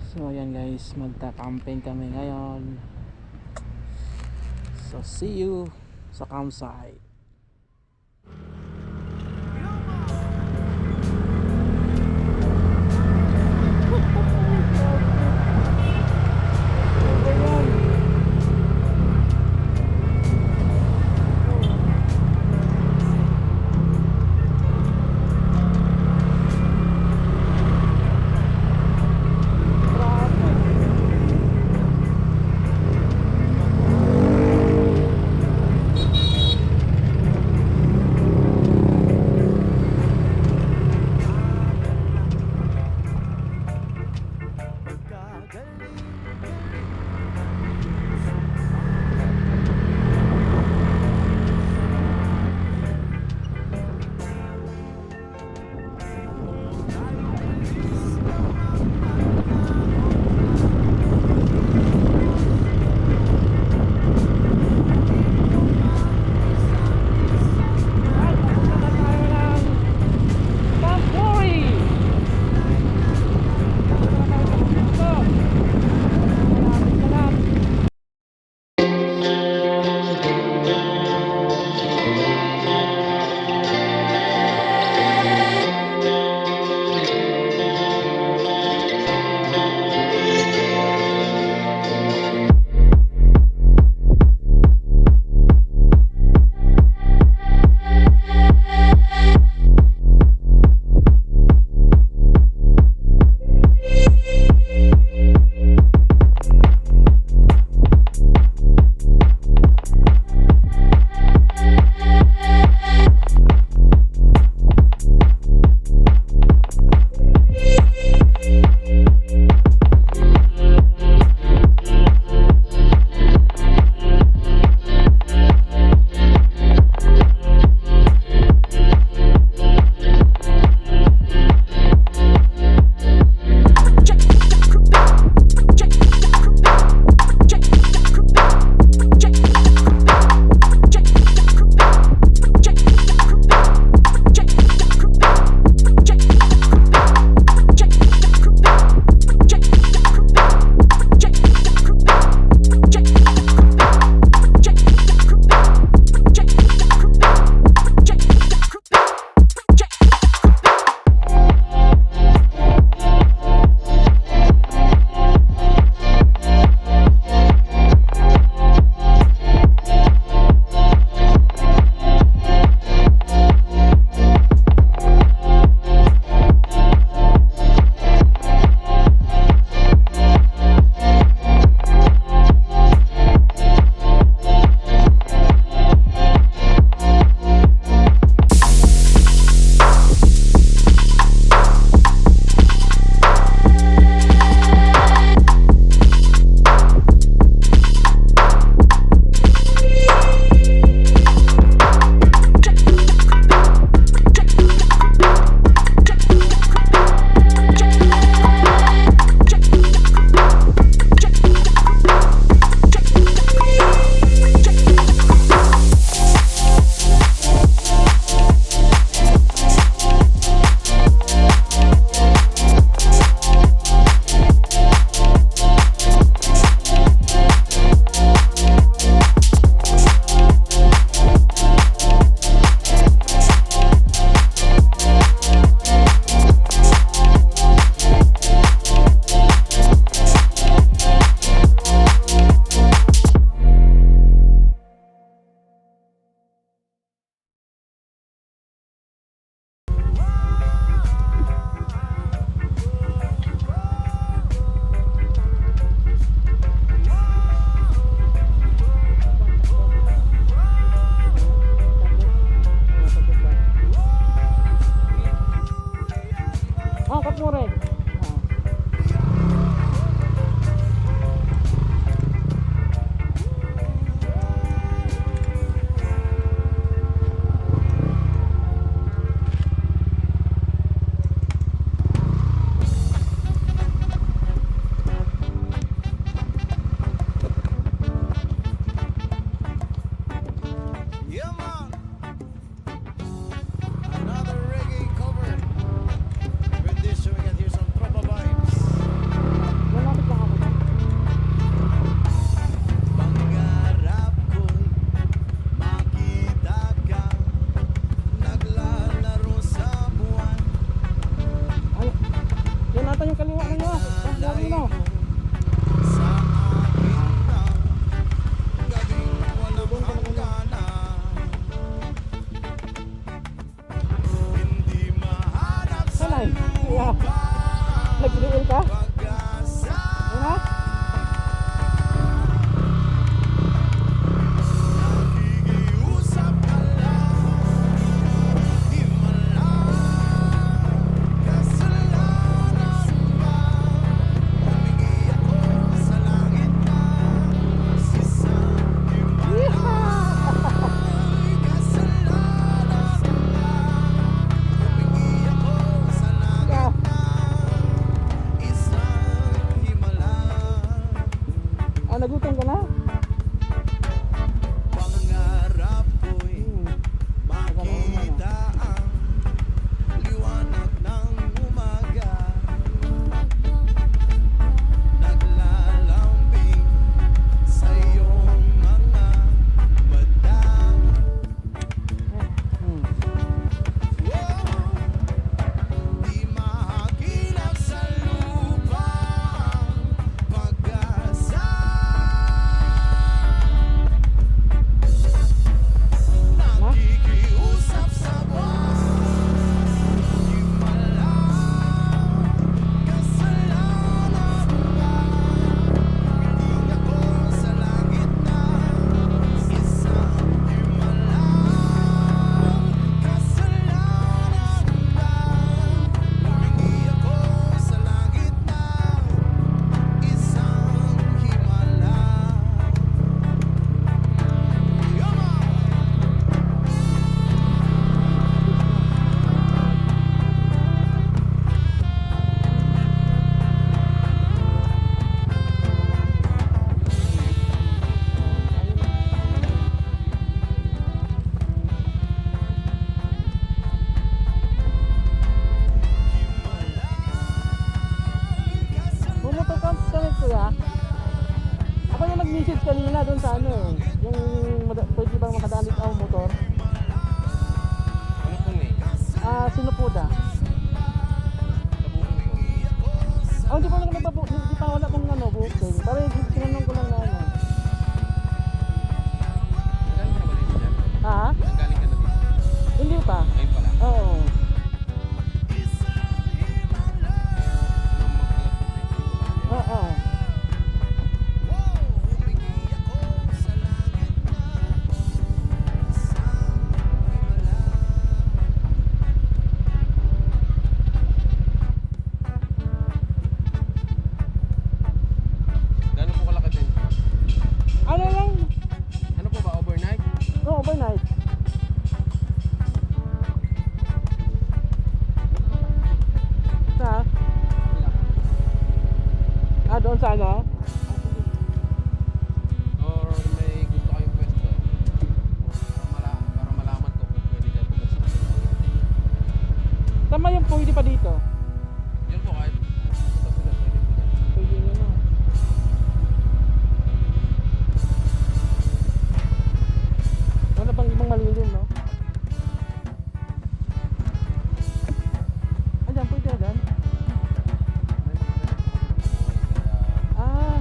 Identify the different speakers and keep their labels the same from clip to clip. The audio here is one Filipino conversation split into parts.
Speaker 1: So ayan guys, magta-camping kami ngayon. So see you sa campsite. yung kaliwa na nyo. Pagdari no. Sanay. Yeah. Nag-drill ka? Ayun ha? Nagutom ka na?
Speaker 2: Pangarap ko'y makita ang liwanag ng umaga, naglalambing sa iyong mga mata. Di mahagilap sa lupa ang pag-asa. Nakikiusap sa buwan, himala, kasalanan ba? Hindi ako sa langit na isang himala, kasalanan ba? Hindi ako sa langit na isang himala.
Speaker 1: Bumuto ka kami kuya. Ako yung nag-message kanina doon sa ano eh. Yung pwede bang makadalit ako motor.
Speaker 3: Ano pong eh?
Speaker 1: Sinupuda.
Speaker 3: Nabukong ko.
Speaker 1: Hindi pa naman hindi pa wala kong ano, booking. Pero tinanong ko lang na ano.
Speaker 3: Galing ka na ba dito dyan?
Speaker 1: Ha?
Speaker 3: Galing ka na dito?
Speaker 1: Hindi pa.
Speaker 3: Ngayon pa lang?
Speaker 1: Oo. Oo.
Speaker 3: Gano'n po kalaki din?
Speaker 1: Ano lang?
Speaker 3: Ano po ba? Overnight?
Speaker 1: Oo, overnight. Sa? Doon sa ano?
Speaker 3: Or may gusto kayong pwesto? Para malaman ko kung pwede ka tulad sa kanila.
Speaker 1: Tama yung pwede pa dito.
Speaker 3: Yun po kahit punta sila pwede po dyan.
Speaker 1: Pwede nyo na. Wala pang ibang malilim, no? Ayan, pwede na dyan. Ah,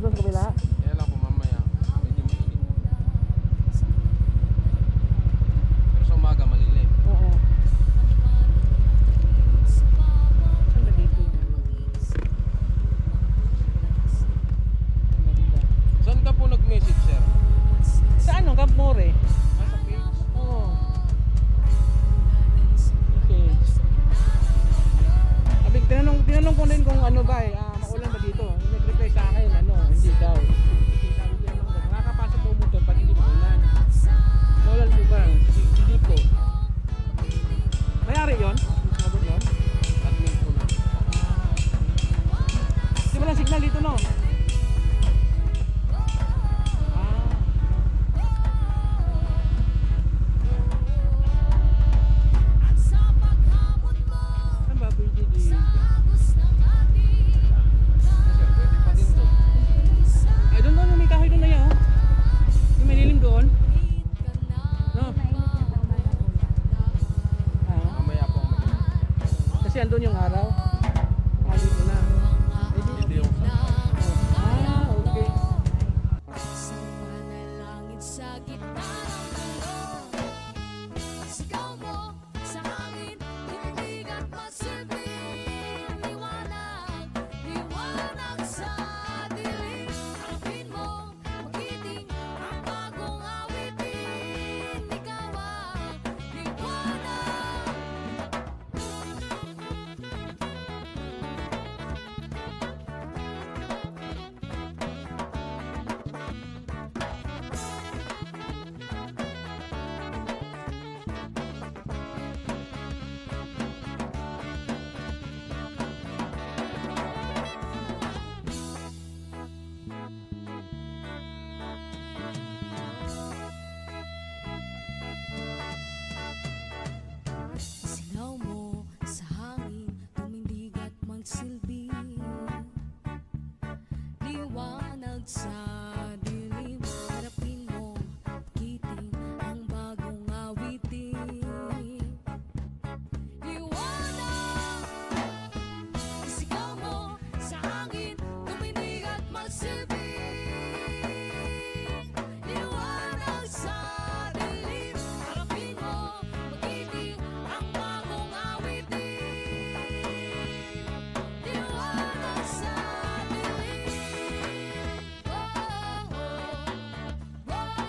Speaker 1: doon sa kabila.
Speaker 3: Kaya lang po mamaya, medyo mainit.
Speaker 1: kasi andun yung araw. Ah, dito na. Eh, di-
Speaker 3: Hindi yung
Speaker 1: Ah, okay.
Speaker 4: Isang manalangin sa gitna ng mundo. Sigaw mo sa hangin, tubig at masilbing liwanag. Liwanag sa dilim, harapin mo, magiting ang bagong awitin. Ikaw ang liwanag. Sigaw mo sa hangin, tumindig at magsilbi. Liwanag sa dilim, harapin mo, kiting ang bagong awitin. Liwanag, sigaw mo sa hangin, tumindig at magsilbi. Liwanag sa dilim, harapin mo, magiting ang bagong awitin. Liwanag sa dilim. Oh, oh, oh,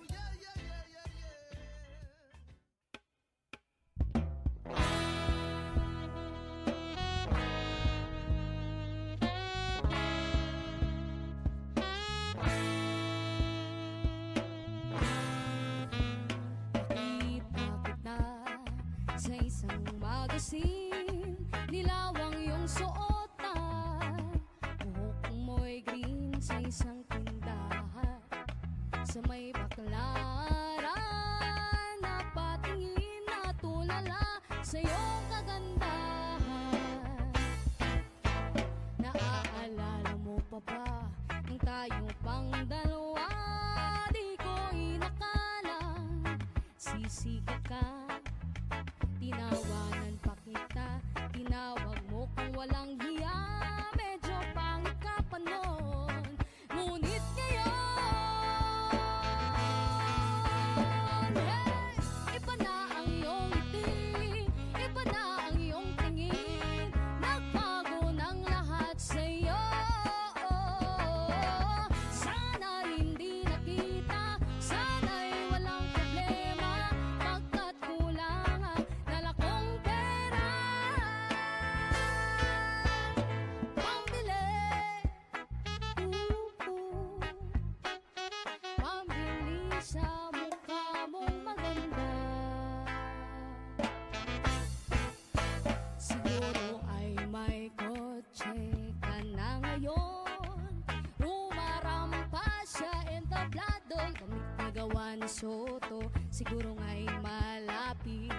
Speaker 2: Yeah, yeah, yeah, yeah, yeah.
Speaker 4: Nakita kita sa isang magazine, nilawang iyong suotan. Buhok mo'y green sa isang tindahan. Sa may baklaran, napatingin na tulala sa iyong kagandahan. Naaalala mo pa ba nung tayong pang dalawa? Di ko inakalang sisikat ka. Tinawanan pa kita, tinawag mo kung walang hiya. Medyo pangit ka pa noon, ngunit ngayon, hey, iba na ang iyong ngiti, iba na ang iyong tingin. Nagbago ng lahat sa'yo. Sana hindi nakita, sana'y walang problema, pagkat kulang ang dala kong pera. Pambili, pambili sa mukha mong maganda. Siguro ay may kotse ka na ngayon, rumarampa siya entablado, gamit na gawa ni Soto. Siguro nga'y malapit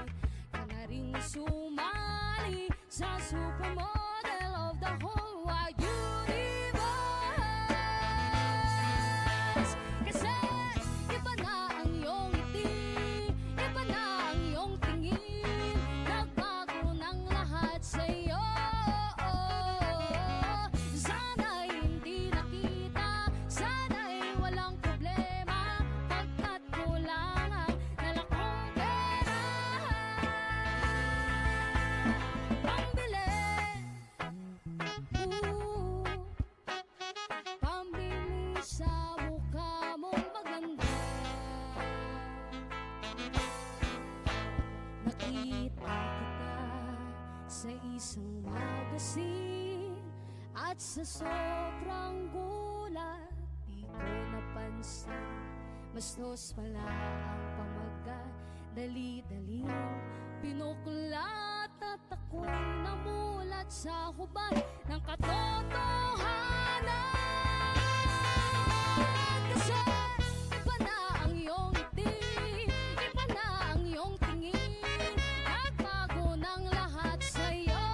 Speaker 4: ka na rin sumali sa supermodel of the whole wide universe. Kasi iba na ang iyong ngiti, iba na ang iyong tingin. Nagbago ng lahat sa'yo. Sana'y hindi nakita, sana'y walang problema, pagkat kulang ang dala kong pera. Pambili, pambili sa mukha mong maganda. Nakita kita sa isang magazine, at sa sobrang gulat, di ko napansin. Bastos pala ang pamaga, dali-daling pinuklat at ako'y namulat sa hubad ng katotohanan. Kasi iba na ang iyong ngiti, iba na ang iyong tingin, nagbago ng lahat sa'yo.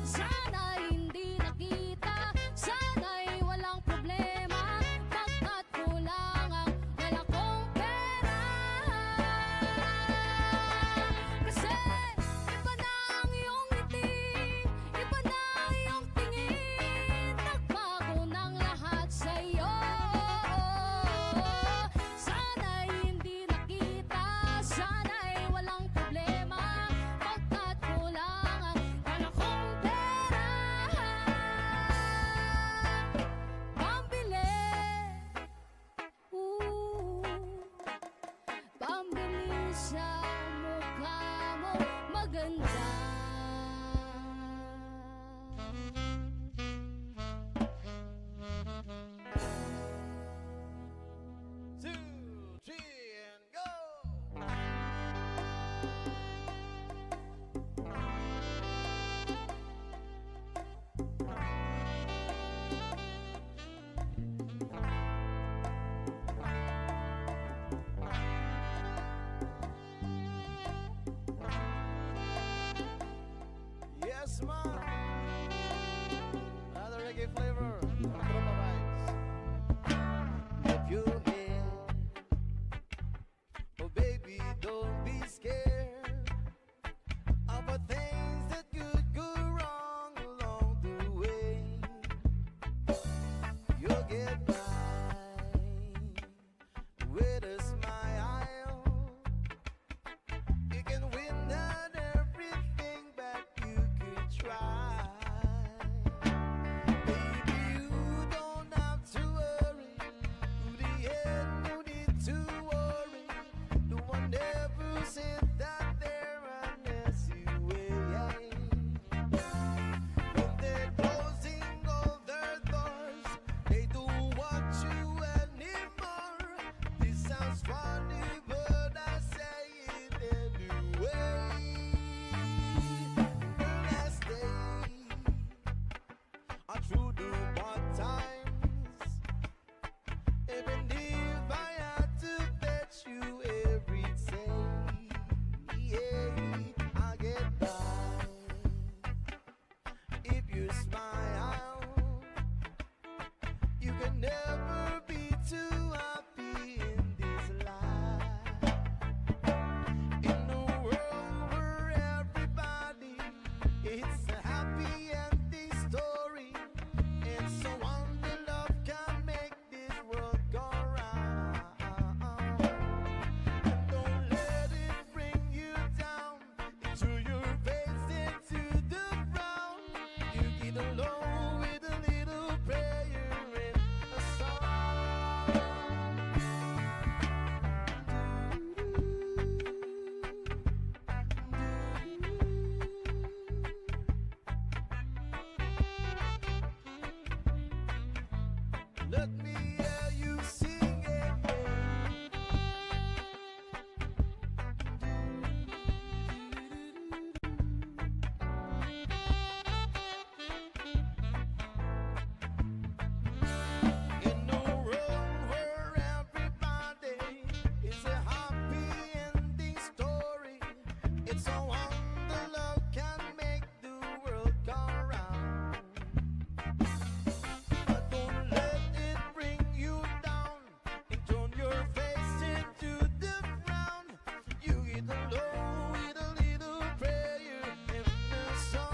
Speaker 4: Sana'y hindi nakita, sana'y walang problema, pagkat kulang ang dala kong pera. Kasi iba na ang iyong ngiti, iba na ang iyong tingin, nagbago ng lahat sa'yo. Sana'y hindi nakita, sana'y walang problema, pagkat kulang ang dala kong pera. Pambili, pambili sa mukha mo maganda.
Speaker 2: Two, three, and go. Yes, ma. Another reggae flavor. Troma vibes. If you're here, oh baby, don't be scared of the things that could go wrong along the way. You'll get by with a smile. You can win not everything, but you could try. Baby, you don't have to worry. To the end, no need to worry. No one ever said that they're unless you wait. When they're closing all their doors, they don't want you anymore. This sounds funny, but I say it anyway. The last day are through the bad times. Even if I had to fetch you every day, yeah, I'll get by. If you smile, you can never be too happy in this life. In a world where everybody, it's a happy ending story. And so on, the love can make this world go round. And don't let it bring you down, into your face, into the ground. You get along with a little prayer and a song. Let me hear you sing it. In a world where everybody is a happy ending story, it's so on the love can make the world go round. But don't let it bring you down and turn your face into the ground. You get alone with a little prayer and a song.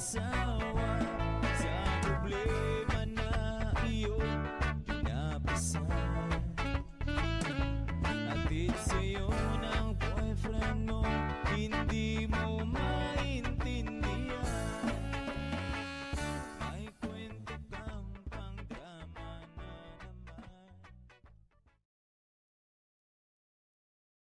Speaker 2: sun.